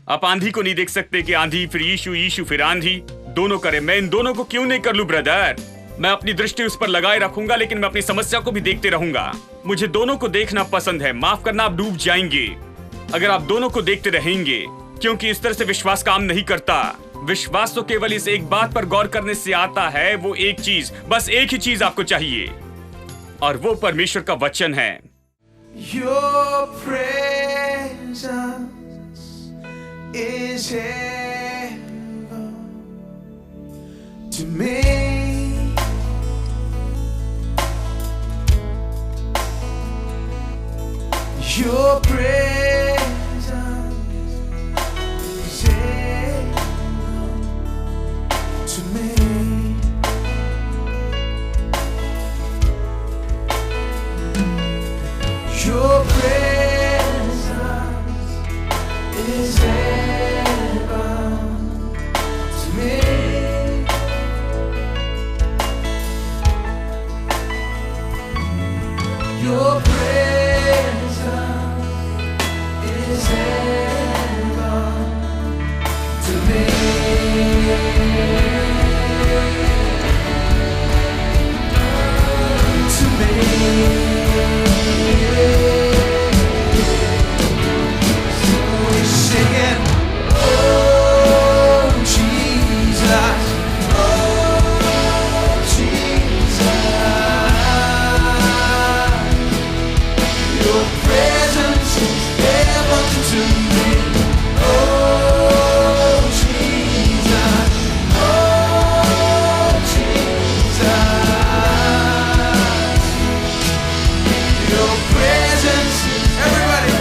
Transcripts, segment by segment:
आप आंधी को नहीं देख सकते कि आंधी फिर यीशु, यीशु फिर आंधी, दोनों करे। मैं इन दोनों को क्यों नहीं कर लूं ब्रदर? मैं अपनी दृष्टि उस पर लगाए रखूंगा, लेकिन मैं अपनी समस्या को भी देखते रहूंगा। मुझे दोनों को देखना पसंद है। माफ करना, आप डूब जाएंगे अगर आप दोनों को देखते रहेंगे, क्योंकि इस तरह से विश्वास काम नहीं करता। विश्वास तो केवल इस एक बात पर गौर करने से आता है, वो एक चीज, बस एक ही चीज आपको चाहिए, और वो परमेश्वर का वचन है। Your presence is heaven to me. Your presence is heaven to me. Your presence is heaven to me. Your presence is heaven to me. To me. Singing, oh Jesus, oh Jesus, your presence is heaven to me. Oh Jesus, oh Jesus, your presence, everybody.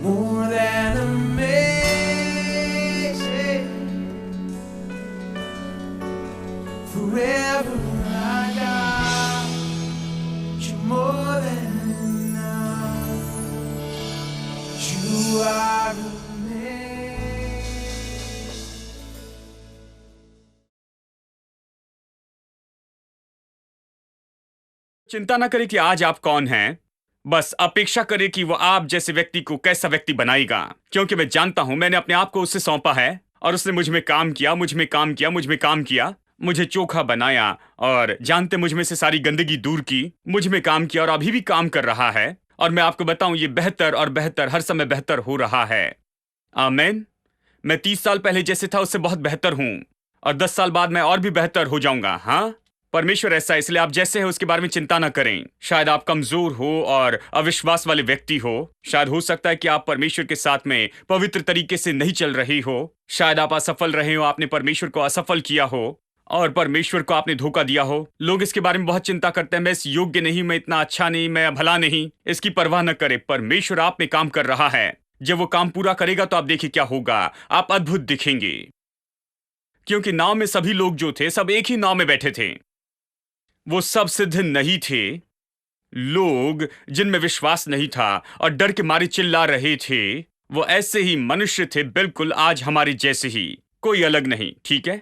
More than amazing, forever I got you, more than enough. You are amazing. चिंता ना करें कि आज आप कौन हैं, बस अपेक्षा करें कि वो आप जैसे व्यक्ति को कैसा व्यक्ति बनाएगा, क्योंकि मैं जानता हूं मैंने अपने आप को उससे सौंपा है और उसने मुझ में काम किया, मुझ में काम किया, मुझ में काम किया, मुझे चोखा बनाया और जानते मुझ में से सारी गंदगी दूर की, मुझ में काम किया और अभी भी काम कर रहा है। और मैं आपको बताऊं, ये बेहतर और बेहतर, हर समय बेहतर हो रहा है। आमीन। मैं 30 साल पहले जैसे था उससे बहुत बेहतर हूं और 10 साल बाद मैं और भी बेहतर हो जाऊंगा। हाँ, परमेश्वर ऐसा है, इसलिए आप जैसे हैं उसके बारे में चिंता ना करें। शायद आप कमजोर हो और अविश्वास वाले व्यक्ति हो, शायद हो सकता है कि आप परमेश्वर के साथ में पवित्र तरीके से नहीं चल रही हो, शायद आप असफल रहे हो, आपने परमेश्वर को असफल किया हो और परमेश्वर को आपने धोखा दिया हो। लोग इसके बारे में बहुत चिंता करते हैं, मैं इस योग्य नहीं, मैं इतना अच्छा नहीं, मैं भला नहीं। इसकी परवाह न करें, परमेश्वर आप में काम कर रहा है। जब वो काम पूरा करेगा तो आप देखिए क्या होगा, आप अद्भुत दिखेंगे। क्योंकि नाव में सभी लोग जो थे सब एक ही नाव में बैठे थे। वो सब सिद्ध नहीं थे। लोग जिनमें विश्वास नहीं था और डर के मारे चिल्ला रहे थे, वो ऐसे ही मनुष्य थे, बिल्कुल आज हमारे जैसे ही, कोई अलग नहीं, ठीक है।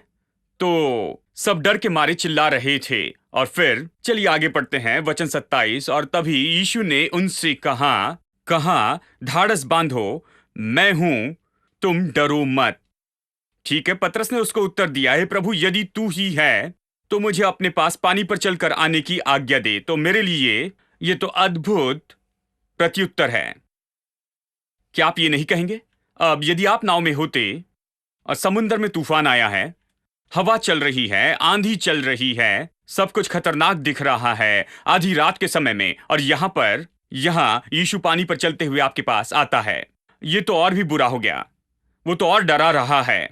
तो सब डर के मारे चिल्ला रहे थे। और फिर चलिए आगे पढ़ते हैं, वचन 27। और तभी यीशु ने उनसे कहा, धाड़स बांधो, मैं हूं, तुम डरो मत। ठीक है, पतरस ने उसको उत्तर दिया, हे प्रभु, यदि तू ही है तो मुझे अपने पास पानी पर चलकर आने की आज्ञा दे। तो मेरे लिए ये तो अद्भुत प्रत्युत्तर है। क्या आप ये नहीं कहेंगे? अब यदि आप नाव में होते और समुद्र में तूफान आया है, हवा चल रही है, आंधी चल रही है, सब कुछ खतरनाक दिख रहा है आधी रात के समय में, और यहां यीशु पानी पर चलते हुए आपके पास आता है, ये तो और भी बुरा हो गया। वो तो और डरा रहा है।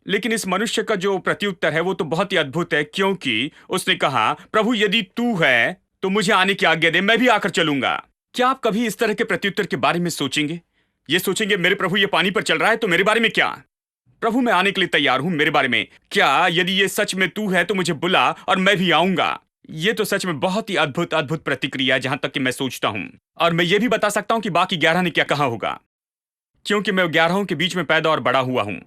लेकिन इस मनुष्य का जो प्रत्युत्तर है वो तो बहुत ही अद्भुत है, क्योंकि उसने कहा, प्रभु यदि तू है तो मुझे आने की आज्ञा दे, मैं भी आकर चलूंगा। क्या आप कभी इस तरह के प्रत्युत्तर के बारे में सोचेंगे? ये सोचेंगे, मेरे प्रभु ये पानी पर चल रहा है तो मेरे बारे में क्या? प्रभु मैं आने के लिए तैयार हूं, मेरे बारे में क्या? यदि ये सच में तू है तो मुझे बुला और मैं भी आऊंगा। ये तो सच में बहुत ही अद्भुत अद्भुत प्रतिक्रिया है, जहां तक कि मैं सोचता हूं। और मैं ये भी बता सकता हूं कि बाकी 11 ने क्या कहा होगा, क्योंकि मैं 11 के बीच में पैदा और बड़ा हुआ हूं।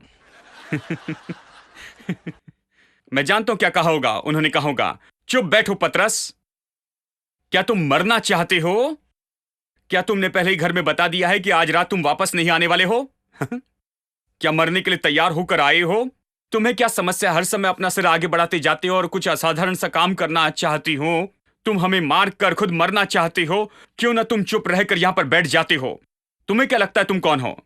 मैं जानता हूं क्या कहा होगा। उन्होंने कहा होगा, चुप बैठो पतरस, क्या तुम मरना चाहते हो? क्या तुमने पहले ही घर में बता दिया है कि आज रात तुम वापस नहीं आने वाले हो? क्या मरने के लिए तैयार होकर आए हो? तुम्हें क्या समस्या, हर समय अपना सिर आगे बढ़ाते जाते हो और कुछ असाधारण सा काम करना चाहती हो? तुम हमें मार कर खुद मरना चाहते हो? क्यों ना तुम चुप रहकर यहां पर बैठ जाते हो? तुम्हें क्या लगता है तुम कौन हो?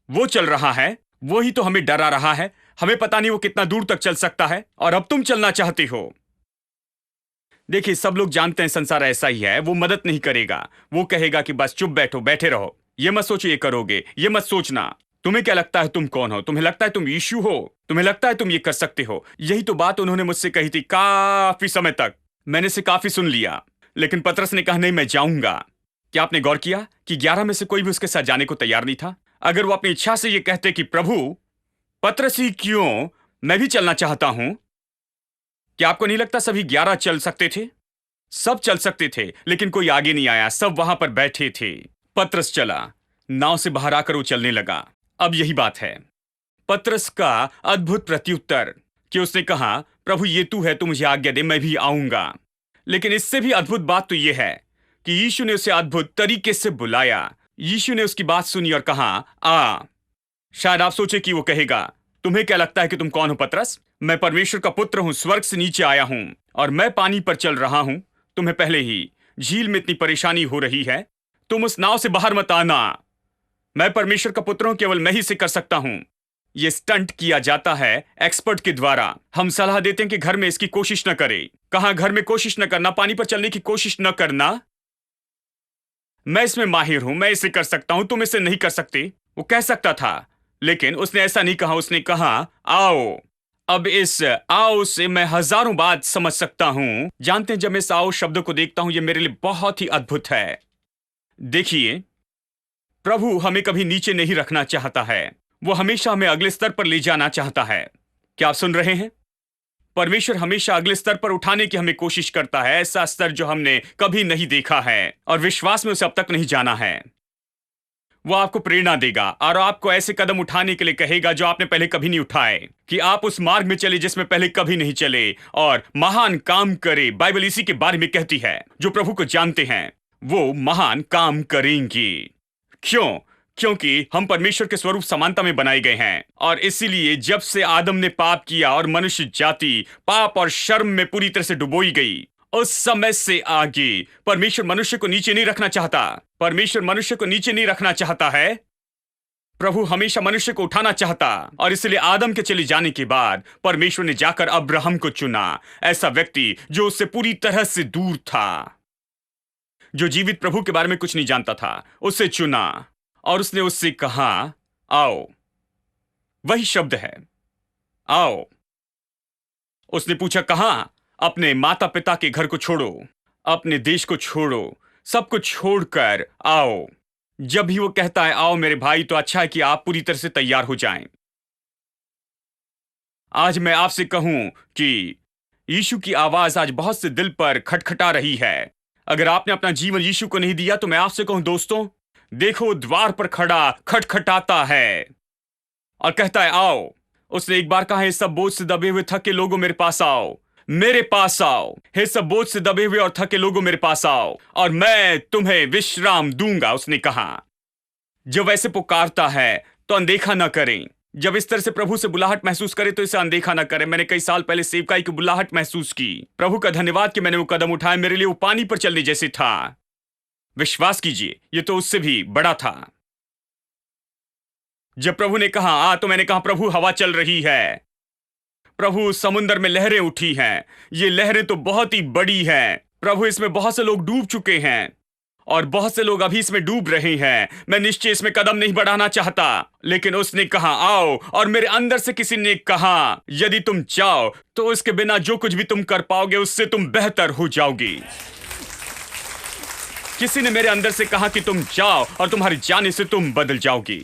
वो चल रहा है, वो ही तो हमें डरा रहा है। हमें पता नहीं वो कितना दूर तक चल सकता है, और अब तुम चलना चाहती हो। देखिए, सब लोग जानते हैं संसार ऐसा ही है, वो मदद नहीं करेगा। वो कहेगा कि बस चुप बैठो, बैठे रहो, ये मत सोचो ये करोगे, ये मत सोचना। तुम्हें क्या लगता है तुम कौन हो? तुम्हें लगता है तुम यीशु हो? तुम्हें लगता है तुम ये कर सकते हो? यही तो बात उन्होंने मुझसे कही थी काफी समय तक। मैंने से काफी सुन लिया, लेकिन पतरस ने कहा, नहीं, मैं जाऊंगा। क्या आपने गौर किया कि 11 में से कोई भी उसके साथ जाने को तैयार नहीं था? अगर वो अपनी इच्छा से ये कहते कि प्रभु पतरस ही क्यों, मैं भी चलना चाहता हूं, क्या आपको नहीं लगता सभी 11 चल सकते थे? सब चल सकते थे, लेकिन कोई आगे नहीं आया, सब वहां पर बैठे थे। पतरस चला, नाव से बाहर आकर वो चलने लगा। अब यही बात है, पतरस का अद्भुत प्रत्युत्तर कि उसने कहा, प्रभु ये तू है तो मुझे आज्ञा दे, मैं भी आऊंगा। लेकिन इससे भी अद्भुत बात तो यह है कि यीशु ने उसे अद्भुत तरीके से बुलाया। यीशु ने उसकी बात सुनी और कहा, आ। शायद आप सोचे कि वो कहेगा, तुम्हें क्या लगता है कि तुम कौन हो पतरस? मैं परमेश्वर का पुत्र हूं, स्वर्ग से नीचे आया हूं और मैं पानी पर चल रहा हूं। तुम्हें पहले ही झील में इतनी परेशानी हो रही है, तुम उस नाव से बाहर मत आना। मैं परमेश्वर का पुत्र हूं, केवल मैं ही से कर सकता हूं। यह स्टंट किया जाता है एक्सपर्ट के द्वारा। हम सलाह देते हैं कि घर में इसकी कोशिश न करें। कहां घर में कोशिश न करना, पानी पर चलने की कोशिश न करना। मैं इसमें माहिर हूं, मैं इसे कर सकता हूं, तुम इसे नहीं कर सकते। वो कह सकता था, लेकिन उसने ऐसा नहीं कहा। उसने कहा, आओ। अब इस आओ से मैं हजारों बात समझ सकता हूं। जानते हैं, जब मैं इस आओ शब्द को देखता हूं, यह मेरे लिए बहुत ही अद्भुत है। देखिए, प्रभु हमें कभी नीचे नहीं रखना चाहता है, वो हमेशा हमें अगले स्तर पर ले जाना चाहता है। क्या आप सुन रहे हैं? परमेश्वर हमेशा अगले स्तर पर उठाने की हमें कोशिश करता है, ऐसा स्तर जो हमने कभी नहीं देखा है और विश्वास में उसे अब तक नहीं जाना है। वो आपको प्रेरणा देगा और आपको ऐसे कदम उठाने के लिए कहेगा जो आपने पहले कभी नहीं उठाए, कि आप उस मार्ग में चले जिसमें पहले कभी नहीं चले और महान काम करे। बाइबल इसी के बारे में कहती है, जो प्रभु को जानते हैं वो महान काम करेंगे। क्यों? क्योंकि हम परमेश्वर के स्वरूप समानता में बनाए गए हैं, और इसीलिए जब से आदम ने पाप किया और मनुष्य जाति पाप और शर्म में पूरी तरह से डुबोई गई, उस समय से आगे परमेश्वर मनुष्य को नीचे नहीं रखना चाहता। परमेश्वर मनुष्य को नीचे नहीं रखना चाहता है, प्रभु हमेशा मनुष्य को उठाना चाहता। और इसलिए आदम के चले जाने के बाद परमेश्वर ने जाकर अब्राहम को चुना, ऐसा व्यक्ति जो उससे पूरी तरह से दूर था, जो जीवित प्रभु के बारे में कुछ नहीं जानता था। उसे चुना और उसने उससे कहा, आओ। वही शब्द है, आओ। उसने पूछा, कहां? अपने माता पिता के घर को छोड़ो, अपने देश को छोड़ो, सब कुछ छोड़कर आओ। जब भी वो कहता है आओ मेरे भाई, तो अच्छा है कि आप पूरी तरह से तैयार हो जाएं। आज मैं आपसे कहूं कि यीशु की आवाज आज बहुत से दिल पर खटखटा रही है। अगर आपने अपना जीवन यीशु को नहीं दिया तो मैं आपसे कहूं दोस्तों, देखो द्वार पर खड़ा खटखटाता है और कहता है आओ। उसने एक बार कहा, हे सब बोझ से दबे हुए थके लोगों मेरे पास आओ, मेरे पास आओ। हे सब बोझ से दबे हुए और थके लोगों मेरे पास आओ और मैं तुम्हें विश्राम दूंगा। उसने कहा जब वैसे पुकारता है तो अनदेखा न करें। जब इस तरह से प्रभु से बुलाहट महसूस करे तो इसे अनदेखा न करें। मैंने कई साल पहले सेवकाई की बुलाहट महसूस की। प्रभु का धन्यवाद कि मैंने वो कदम उठाया। मेरे लिए वो पानी पर चलने जैसे था। विश्वास कीजिए, ये तो उससे भी बड़ा था। जब प्रभु ने कहा आ, तो मैंने कहा प्रभु हवा चल रही है, प्रभु समुद्र में लहरें उठी हैं। ये लहरें तो बहुत ही बड़ी हैं प्रभु, इसमें बहुत से लोग डूब चुके हैं और बहुत से लोग अभी इसमें डूब रहे हैं। मैं निश्चय इसमें कदम नहीं बढ़ाना चाहता, लेकिन उसने कहा आओ। और मेरे अंदर से किसी ने कहा यदि तुम चाहो तो उसके बिना जो कुछ भी तुम कर पाओगे उससे तुम बेहतर हो जाओगी। किसी ने मेरे अंदर से कहा कि तुम जाओ और तुम्हारे जाने से तुम बदल जाओगी।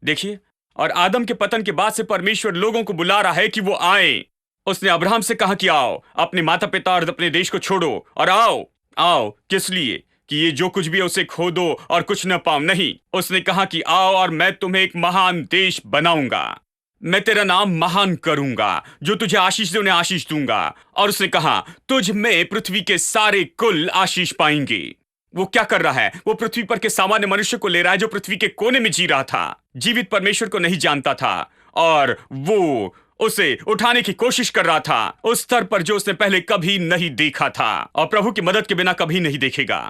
देखिए, और आदम के पतन के बाद से परमेश्वर लोगों को बुला रहा है कि वो आए। उसने अब्राहम से कहा कि आओ, अपने माता पिता और अपने देश को छोड़ो और आओ। आओ किस लिए? कि ये जो कुछ भी है उसे खो दो और कुछ न पाओ। नहीं, उसने कहा कि आओ और मैं तुम्हें एक महान देश बनाऊंगा। मैं तेरा नाम महान करूंगा, जो तुझे आशीष दे उन्हें आशीष दूंगा। और उसने कहा तुझ में पृथ्वी के सारे कुल आशीष पाएंगे। वो क्या कर रहा है? वो पृथ्वी पर के सामान्य मनुष्य को ले रहा है जो पृथ्वी के कोने में जी रहा था, जीवित परमेश्वर को नहीं जानता था, और वो उसे उठाने की कोशिश कर रहा था उस स्तर पर जो उसने पहले कभी नहीं देखा था और प्रभु की मदद के बिना कभी नहीं देखेगा।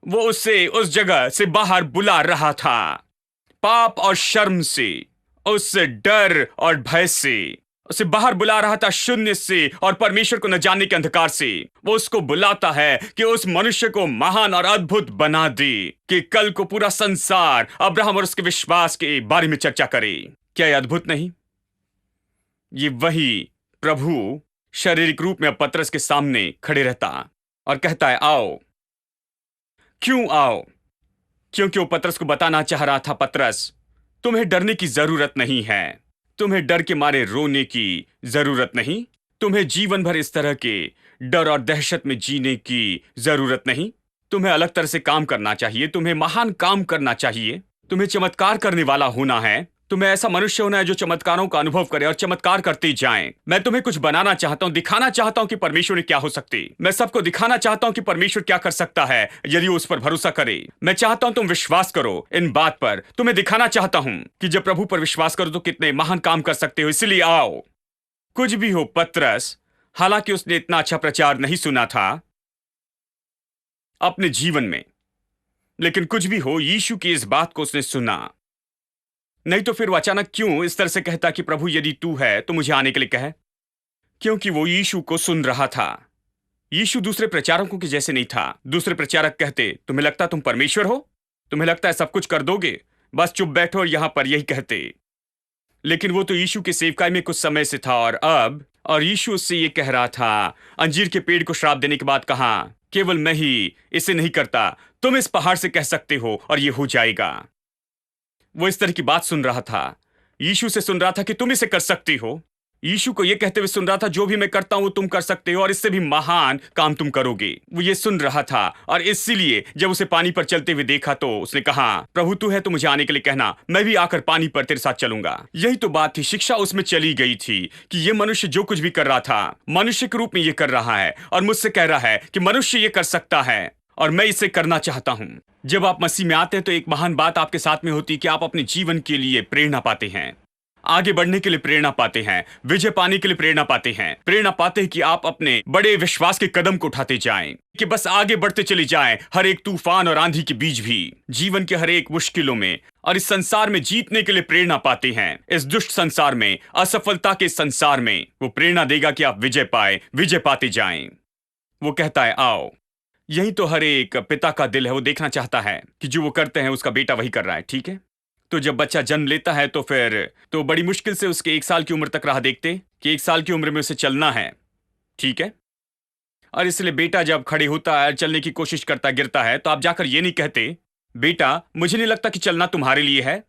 वो उसे उस जगह से बाहर बुला रहा था, पाप और शर्म से, उस डर और भय से उसे बाहर बुला रहा था, शून्य से और परमेश्वर को न जानने के अंधकार से। वो उसको बुलाता है कि उस मनुष्य को महान और अद्भुत बना दे, कि कल को पूरा संसार अब्राहम और उसके विश्वास के बारे में चर्चा करे। क्या यह अद्भुत नहीं? ये वही प्रभु शारीरिक रूप में अब पतरस के सामने खड़े रहता और कहता है आओ। क्यों आओ? क्योंकि वो पतरस को बताना चाह रहा था, पतरस तुम्हें डरने की जरूरत नहीं है, तुम्हें डर के मारे रोने की जरूरत नहीं, तुम्हें जीवन भर इस तरह के डर और दहशत में जीने की जरूरत नहीं। तुम्हें अलग तरह से काम करना चाहिए, तुम्हें महान काम करना चाहिए, तुम्हें चमत्कार करने वाला होना है, तुम्हें ऐसा मनुष्य होना है जो चमत्कारों का अनुभव करे और चमत्कार करते जाएं। मैं तुम्हें कुछ बनाना चाहता हूं, दिखाना चाहता हूं कि परमेश्वर ने क्या हो सकती। मैं सबको दिखाना चाहता हूं कि परमेश्वर क्या कर सकता है यदि वो उस पर भरोसा करे। मैं चाहता हूं तुम विश्वास करो इन बात पर। तुम्हें दिखाना चाहता हूं कि जब प्रभु पर विश्वास करो तो कितने महान काम कर सकते हो। इसलिए आओ। कुछ भी हो पतरस, हालांकि उसने इतना अच्छा प्रचार नहीं सुना था अपने जीवन में, लेकिन कुछ भी हो यीशु की इस बात को उसने सुना। नहीं तो फिर वो अचानक क्यों इस तरह से कहता कि प्रभु यदि तू है तो मुझे आने के लिए कह? क्योंकि वो यीशु को सुन रहा था। यीशु दूसरे प्रचारकों के जैसे नहीं था। दूसरे प्रचारक कहते तुम्हें लगता तुम परमेश्वर हो, तुम्हें लगता है सब कुछ कर दोगे, बस चुप बैठो, और यहां पर यही कहते। लेकिन वो तो यीशु के सेवकाई में कुछ समय से था और यीशु उससे ये कह रहा था, अंजीर के पेड़ को श्राप देने के बाद कहा केवल मैं ही इसे नहीं करता, तुम इस पहाड़ से कह सकते हो और ये हो जाएगा। वो इस तरह की बात सुन रहा था, यीशु से सुन रहा था कि तुम इसे कर सकती हो। यीशु को यह कहते हुए सुन रहा था जो भी मैं करता हूं वो तुम कर सकते हो और इससे भी महान काम तुम करोगे। वो ये सुन रहा था और इसीलिए जब उसे पानी पर चलते हुए देखा तो उसने कहा प्रभु तू है तो मुझे आने के लिए कहना, मैं भी आकर पानी पर तेरे साथ चलूंगा। यही तो बात थी, शिक्षा उसमें चली गई थी कि ये मनुष्य जो कुछ भी कर रहा था मनुष्य के रूप में ये कर रहा है और मुझसे कह रहा है कि मनुष्य ये कर सकता है और मैं इसे करना चाहता हूं। जब आप मसीह में आते हैं तो एक महान बात आपके साथ में होती है कि आप अपने जीवन के लिए प्रेरणा पाते हैं, आगे बढ़ने के लिए प्रेरणा पाते हैं, विजय पाने के लिए प्रेरणा पाते हैं। प्रेरणा पाते हैं कि आप अपने बड़े विश्वास के कदम को उठाते जाएं, कि बस आगे बढ़ते चले जाएं, हर एक तूफान और आंधी के बीच भी, जीवन के हर एक मुश्किलों में, और इस संसार में जीतने के लिए प्रेरणा पाते हैं। इस दुष्ट संसार में, असफलता के संसार में वो प्रेरणा देगा कि आप विजय पाए, विजय पाते जाएं। वो कहता है आओ। यही तो हर एक पिता का दिल है, वो देखना चाहता है कि जो वो करते हैं उसका बेटा वही कर रहा है। ठीक है, तो जब बच्चा जन्म लेता है तो फिर तो बड़ी मुश्किल से उसके 1 साल की उम्र तक राह देखते कि 1 साल की उम्र में उसे चलना है। ठीक है, और इसलिए बेटा जब खड़े होता है, चलने की कोशिश करता, गिरता है, तो आप जाकर ये नहीं कहते बेटा, मुझे नहीं लगता कि चलना तुम्हारे लिए है,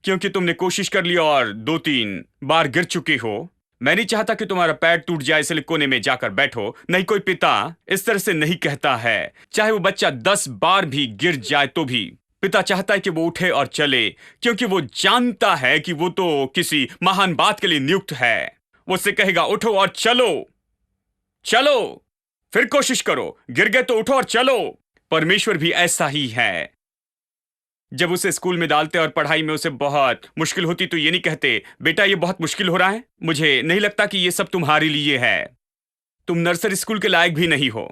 क्योंकि तुमने कोशिश कर ली और 2-3 बार गिर चुके हो। मैं नहीं चाहता कि तुम्हारा पैर टूट जाए, इसलिए कोने में जाकर बैठो। नहीं, कोई पिता इस तरह से नहीं कहता है। चाहे वो बच्चा 10 बार भी गिर जाए तो भी पिता चाहता है कि वो उठे और चले, क्योंकि वो जानता है कि वो तो किसी महान बात के लिए नियुक्त है। वो उससे कहेगा, उठो और चलो, चलो, फिर कोशिश करो, गिर गए तो उठो और चलो। परमेश्वर भी ऐसा ही है। जब उसे स्कूल में डालते और पढ़ाई में उसे बहुत मुश्किल होती तो ये नहीं कहते, बेटा ये बहुत मुश्किल हो रहा है, मुझे नहीं लगता कि ये सब तुम्हारे लिए है, तुम नर्सरी स्कूल के लायक भी नहीं हो,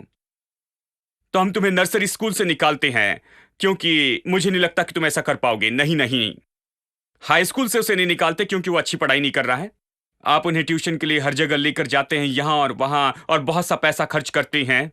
तो हम तुम्हें नर्सरी स्कूल से निकालते हैं, क्योंकि मुझे नहीं लगता कि तुम ऐसा कर पाओगे। नहीं नहीं, हाई स्कूल से उसे नहीं निकालते क्योंकि वो अच्छी पढ़ाई नहीं कर रहा है। आप उन्हें ट्यूशन के लिए हर जगह लेकर जाते हैं, यहां और वहां, और बहुत सा पैसा खर्च करते हैं,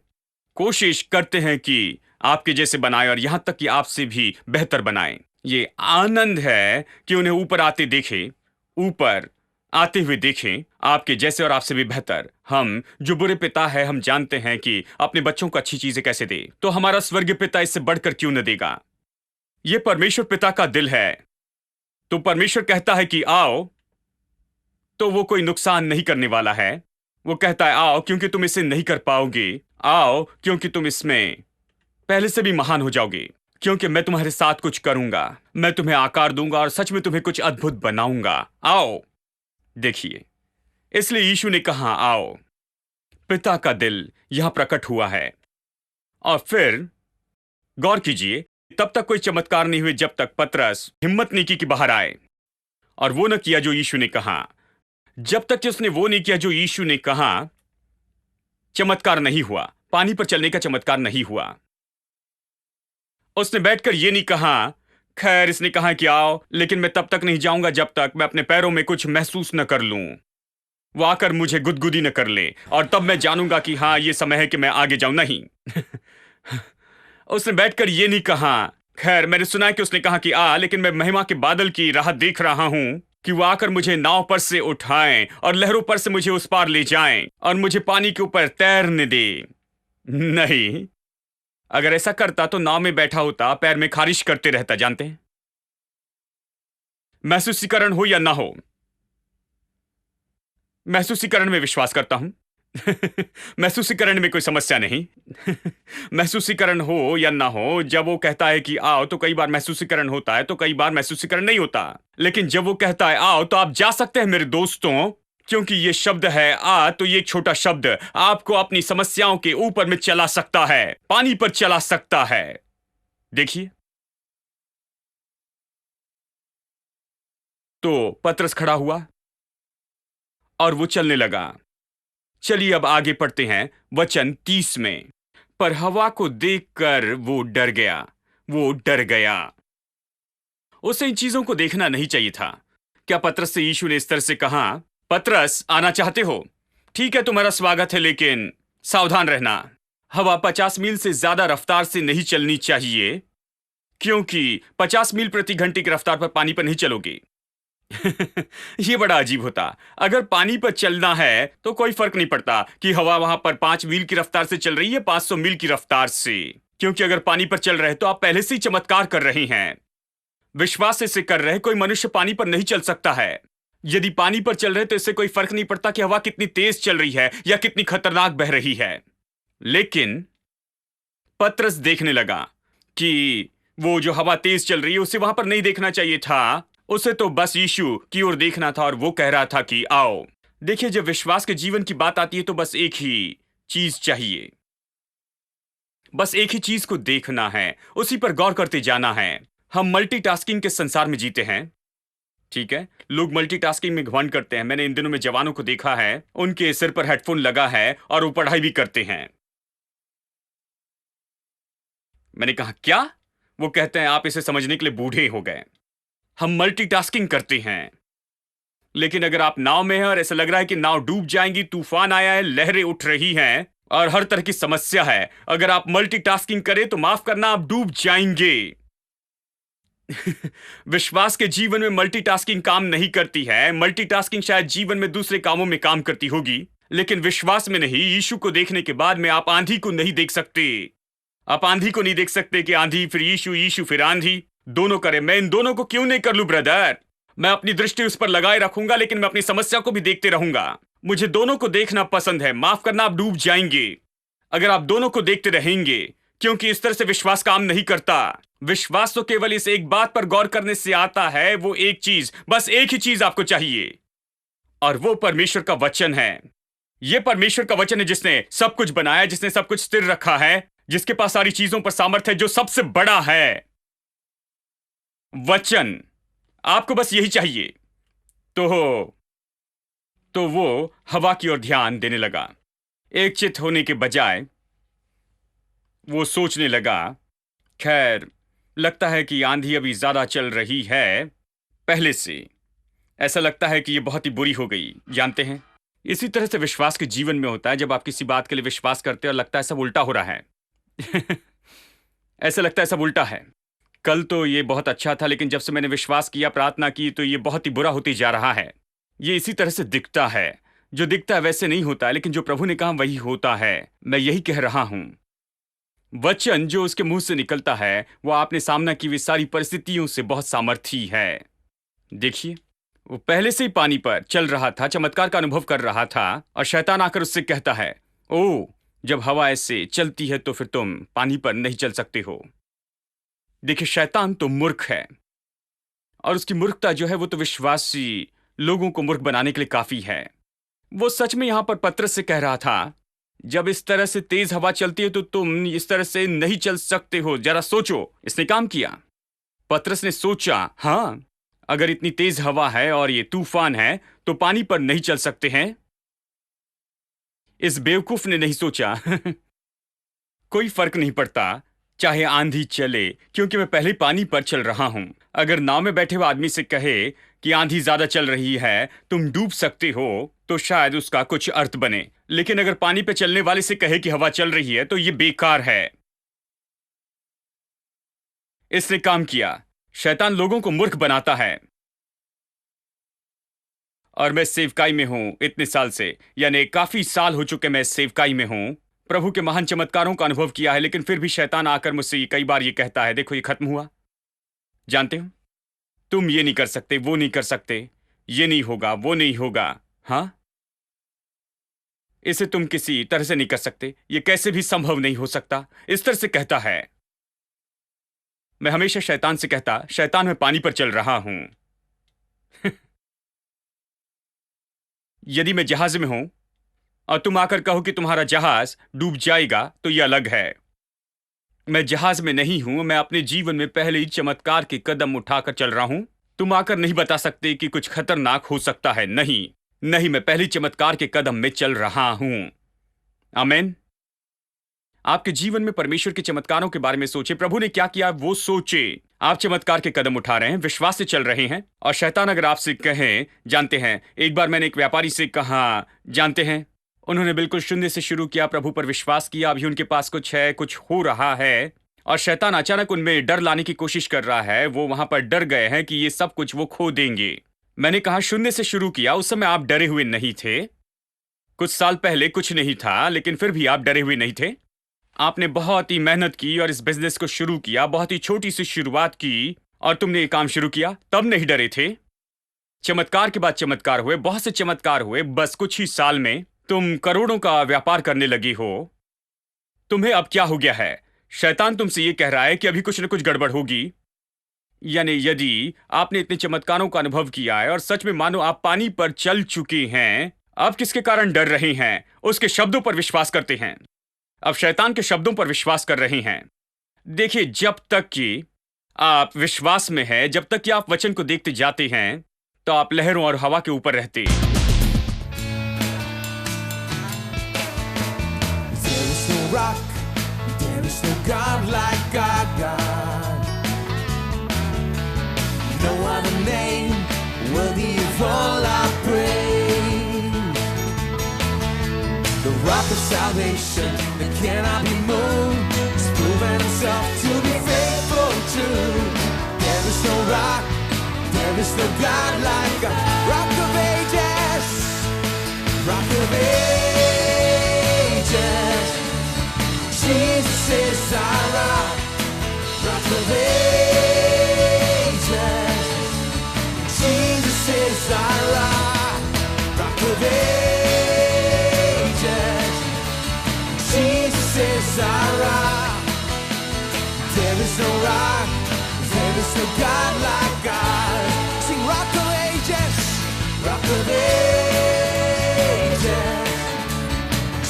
कोशिश करते हैं कि आपके जैसे बनाए और यहां तक कि आपसे भी बेहतर बनाए। ये आनंद है कि उन्हें ऊपर आते देखें, ऊपर आते हुए देखें, आपके जैसे और आपसे भी बेहतर। हम जो बुरे पिता है, हम जानते हैं कि अपने बच्चों को अच्छी चीजें कैसे दे, तो हमारा स्वर्गीय पिता इससे बढ़कर क्यों न देगा। यह परमेश्वर पिता का दिल है। तो परमेश्वर कहता है कि आओ, तो वो कोई नुकसान नहीं करने वाला है। वो कहता है आओ क्योंकि तुम इसे नहीं कर पाओगे, आओ क्योंकि तुम इसमें पहले से भी महान हो जाओगे, क्योंकि मैं तुम्हारे साथ कुछ करूंगा, मैं तुम्हें आकार दूंगा और सच में तुम्हें कुछ अद्भुत बनाऊंगा। आओ, देखिए, इसलिए यीशु ने कहा आओ। पिता का दिल यहां प्रकट हुआ है। और फिर गौर कीजिए, तब तक कोई चमत्कार नहीं हुए जब तक पतरस हिम्मत नहीं की कि बाहर आए और वो न किया जो यीशु ने कहा। जब तक कि उसने वो नहीं किया जो यीशु ने कहा, चमत्कार नहीं हुआ। पानी पर चलने का चमत्कार नहीं हुआ। उसने बैठकर ये नहीं कहा, खैर इसने कहा कि आओ, लेकिन मैं तब तक नहीं जाऊंगा जब तक मैं अपने पैरों में कुछ महसूस न कर लूं, वो आकर मुझे गुदगुदी न कर ले, और तब मैं जानूंगा कि हाँ ये समय है कि मैं आगे जाऊं। नहीं उसने बैठकर ये नहीं कहा, खैर मैंने सुना है कि उसने कहा कि आ, लेकिन मैं महिमा के बादल की राह देख रहा हूं कि वो आकर मुझे नाव पर से उठाएं और लहरों पर से मुझे उस पार ले जाएं और मुझे पानी के ऊपर तैरने दे। नहीं, अगर ऐसा करता तो नाव में बैठा होता, पैर में खारिश करते रहता। जानते हैं, महसूसीकरण हो या ना हो, महसूसीकरण में विश्वास करता हूं महसूसीकरण में कोई समस्या नहीं महसूसीकरण हो या ना हो, जब वो कहता है कि आओ तो कई बार महसूसीकरण होता है, तो कई बार महसूसीकरण नहीं होता। लेकिन जब वो कहता है आओ, तो आप जा सकते हैं मेरे दोस्तों, क्योंकि ये शब्द है आ, तो ये छोटा शब्द आपको अपनी समस्याओं के ऊपर में चला सकता है, पानी पर चला सकता है। देखिए, तो पतरस खड़ा हुआ और वो चलने लगा। चलिए अब आगे पढ़ते हैं वचन 30 में। पर हवा को देखकर वो डर गया, वो डर गया। उसे इन चीजों को देखना नहीं चाहिए था। क्या पतरस से यीशु ने इस तरह से कहा, पतरस आना चाहते हो? ठीक है, तुम्हारा स्वागत है, लेकिन सावधान रहना। हवा 50 मील से ज्यादा रफ्तार से नहीं चलनी चाहिए, क्योंकि 50 मील प्रति घंटे की रफ्तार पर पानी पर नहीं चलोगे ये बड़ा अजीब होता। अगर पानी पर चलना है तो कोई फर्क नहीं पड़ता कि हवा वहां पर 5 मील की रफ्तार से चल रही है, 500 मील की रफ्तार से, क्योंकि अगर पानी पर चल रहे तो आप पहले से ही चमत्कार कर रहे हैं, विश्वास से कर रहे। कोई मनुष्य पानी पर नहीं चल सकता है। यदि पानी पर चल रहे तो इससे कोई फर्क नहीं पड़ता कि हवा कितनी तेज चल रही है या कितनी खतरनाक बह रही है। लेकिन पतरस देखने लगा कि वो जो हवा तेज चल रही है उसे वहां पर नहीं देखना चाहिए था, उसे तो बस यीशु की ओर देखना था, और वो कह रहा था कि आओ। देखिए, जब विश्वास के जीवन की बात आती है तो बस एक ही चीज चाहिए, बस एक ही चीज को देखना है, उसी पर गौर करते जाना है। हम मल्टीटास्किंग के संसार में जीते हैं, ठीक है? लोग मल्टीटास्किंग में घमंड करते हैं। मैंने इन दिनों में जवानों को देखा है, उनके सिर पर हेडफोन लगा है और वो पढ़ाई भी करते हैं। मैंने कहा क्या? वो कहते हैं आप इसे समझने के लिए बूढ़े हो गए। हम मल्टीटास्किंग करते हैं, लेकिन अगर आप नाव में हैं और ऐसा लग रहा है कि नाव डूब जाएंगी, तूफान आया है, लहरें उठ रही हैं और हर तरह की समस्या है, अगर आप मल्टीटास्किंग करें तो माफ करना, आप डूब जाएंगे विश्वास के जीवन में मल्टीटास्किंग काम नहीं करती है। मल्टीटास्किंग शायद जीवन में दूसरे कामों में काम करती होगी, लेकिन विश्वास में नहीं। यीशु को देखने के बाद में आप आंधी को नहीं देख सकते, आप आंधी को नहीं देख सकते कि आंधी फिर यीशु, यीशु फिर आंधी, दोनों करे। मैं इन दोनों को क्यों नहीं कर लूं ब्रदर? मैं अपनी दृष्टि उस पर लगाए रखूंगा, लेकिन मैं अपनी समस्या को भी देखते रहूंगा। मुझे दोनों को देखना पसंद है। माफ करना, आप डूब जाएंगे अगर आप दोनों को देखते रहेंगे, क्योंकि इस तरह से विश्वास काम नहीं करता। विश्वास तो केवल इस एक बात पर गौर करने से आता है, वो एक चीज, बस एक ही चीज आपको चाहिए, और वो परमेश्वर का वचन है। यह परमेश्वर का वचन है जिसने सब कुछ बनाया, जिसने सब कुछ स्थिर रखा है, जिसके पास सारी चीजों पर सामर्थ्य है, जो सबसे बड़ा है। वचन, आपको बस यही चाहिए। तो वो हवा की ओर ध्यान देने लगा। एक चित होने के बजाय वो सोचने लगा, खैर लगता है कि आंधी अभी ज्यादा चल रही है पहले से। ऐसा लगता है कि ये बहुत ही बुरी हो गई। जानते हैं, इसी तरह से विश्वास के जीवन में होता है। जब आप किसी बात के लिए विश्वास करते हैं और लगता है सब उल्टा हो रहा है ऐसा लगता है सब उल्टा है। कल तो ये बहुत अच्छा था, लेकिन जब से मैंने विश्वास किया, प्रार्थना की, तो ये बहुत ही बुरा होते जा रहा है। ये इसी तरह से दिखता है। जो दिखता है वैसे नहीं होता है, लेकिन जो प्रभु ने कहा वही होता है। मैं यही कह रहा हूं। वचन जो उसके मुंह से निकलता है, वो आपने सामना की हुई सारी परिस्थितियों से बहुत सामर्थी है। देखिए, वो पहले से ही पानी पर चल रहा था, चमत्कार का अनुभव कर रहा था, और शैतान आकर उससे कहता है, ओ, जब हवा ऐसे चलती है तो फिर तुम पानी पर नहीं चल सकते हो। देखिए, शैतान तो मूर्ख है, और उसकी मूर्खता जो है वो तो विश्वासी लोगों को मूर्ख बनाने के लिए काफी है। वो सच में यहां पर पतरस से कह रहा था, जब इस तरह से तेज हवा चलती है तो तुम इस तरह से नहीं चल सकते हो। जरा सोचो। इसने काम किया। पतरस ने सोचा, हां, अगर इतनी तेज हवा है और ये तूफान है तो पानी पर नहीं चल सकते हैं। इस बेवकूफ ने नहीं सोचा कोई फर्क नहीं पड़ता चाहे आंधी चले, क्योंकि मैं पहले पानी पर चल रहा हूं। अगर नाव में बैठे हुए आदमी से कहे कि आंधी ज्यादा चल रही है, तुम डूब सकते हो, तो शायद उसका कुछ अर्थ बने। लेकिन अगर पानी पे चलने वाले से कहे कि हवा चल रही है, तो यह बेकार है। इसने काम किया। शैतान लोगों को मूर्ख बनाता है। और मैं सेवकाई में हूं इतने साल से, यानी काफी साल हो चुके मैं सेवकाई में हूं। प्रभु के महान चमत्कारों का अनुभव किया है, लेकिन फिर भी शैतान आकर मुझसे कई बार ये कहता है, देखो ये खत्म हुआ। जानते हो, तुम ये नहीं कर सकते, वो नहीं कर सकते, ये नहीं होगा, वो नहीं होगा। हां, इसे तुम किसी तरह से नहीं कर सकते, ये कैसे भी संभव नहीं हो सकता, इस तरह से कहता है। मैं हमेशा शैतान से कहता, शैतान मैं पानी पर चल रहा हूं यदि मैं जहाज में हूं और तुम आकर कहो कि तुम्हारा जहाज डूब जाएगा, तो यह अलग है। मैं जहाज में नहीं हूं, मैं अपने जीवन में पहले ही चमत्कार के कदम उठाकर चल रहा हूं। तुम आकर नहीं बता सकते कि कुछ खतरनाक हो सकता है। नहीं, मैं पहले चमत्कार के कदम में चल रहा हूं। आमीन। आपके जीवन में परमेश्वर के चमत्कारों के बारे में सोचे। प्रभु ने क्या किया वो सोचे। आप चमत्कार के कदम उठा रहे हैं, विश्वास से चल रहे हैं। और शैतान अगर आपसे कहे, जानते हैं, एक बार मैंने एक व्यापारी से कहा, जानते हैं, उन्होंने बिल्कुल शून्य से शुरू किया, प्रभु पर विश्वास किया, अभी उनके पास कुछ है, कुछ हो रहा है, और शैतान अचानक उनमें डर लाने की कोशिश कर रहा है। वो वहां पर डर गए हैं कि ये सब कुछ वो खो देंगे। मैंने कहा, शून्य से शुरू किया, उस समय आप डरे हुए नहीं थे। कुछ साल पहले कुछ नहीं था, लेकिन फिर भी आप डरे हुए नहीं थे। आपने बहुत ही मेहनत की और इस बिजनेस को शुरू किया, बहुत ही छोटी सी शुरुआत की, और तुमने ये काम शुरू किया, तब नहीं डरे थे। चमत्कार के बाद चमत्कार हुए, बहुत से चमत्कार हुए। बस कुछ ही साल में तुम करोड़ों का व्यापार करने लगी हो। तुम्हें अब क्या हो गया है? शैतान तुमसे ये कह रहा है कि अभी कुछ न कुछ गड़बड़ होगी। यानी यदि आपने इतने चमत्कारों का अनुभव किया है और सच में मानो आप पानी पर चल चुके हैं, अब किसके कारण डर रहे हैं? उसके शब्दों पर विश्वास करते हैं। अब शैतान के शब्दों पर विश्वास कर रहे हैं। देखिए, जब तक कि आप विश्वास में हैं, जब तक कि आप वचन को देखते जाते हैं, तो आप लहरों और हवा के ऊपर रहते। Rock, there is no God like our God. No other name worthy of all our praise. The rock of salvation that cannot be moved has proven himself to be faithful true. There is no rock, there is no God like our Rock of Ages, Rock of Ages. Jesus is our of ages. Jesus is our rock. There is no rock, there is no God like God. Sing rock of ages, rock of ages.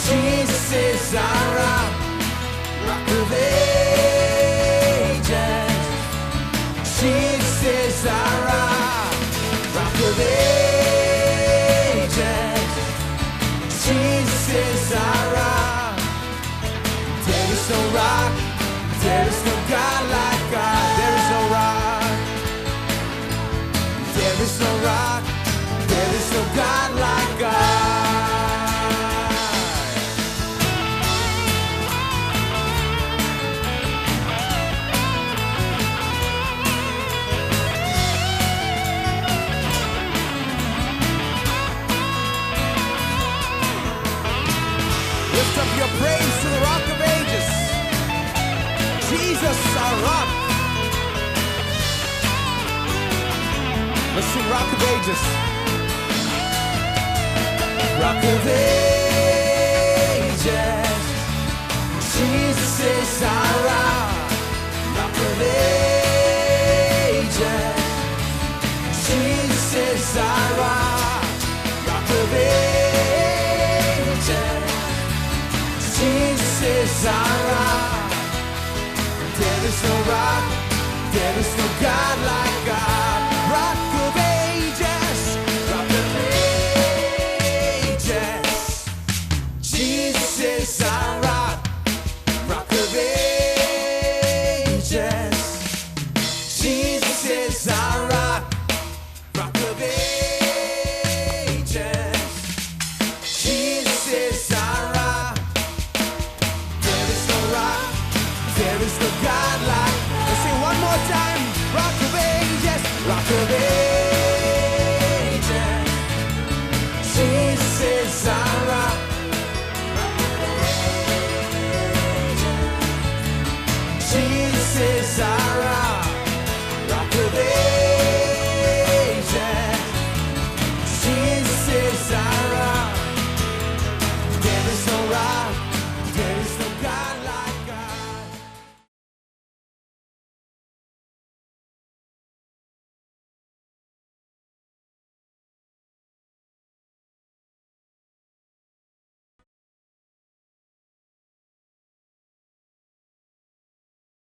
Jesus is our rock, rock of ages. Jesus is our rock, rock of ages. Jesus is our rock. There is no rock, there is no God like God. There is no rock, there is no rock, there is no God like God. Lift up your praise to the rock of ages. Jesus, our rock. Let's sing rock of ages. Rock of ages. Jesus is our rock. Rock of ages. Jesus is our rock. Rock of ages. Jesus is our rock. There is no rock, there is no God like God. Rock of ages, rock of ages. Jesus is our rock, rock of ages.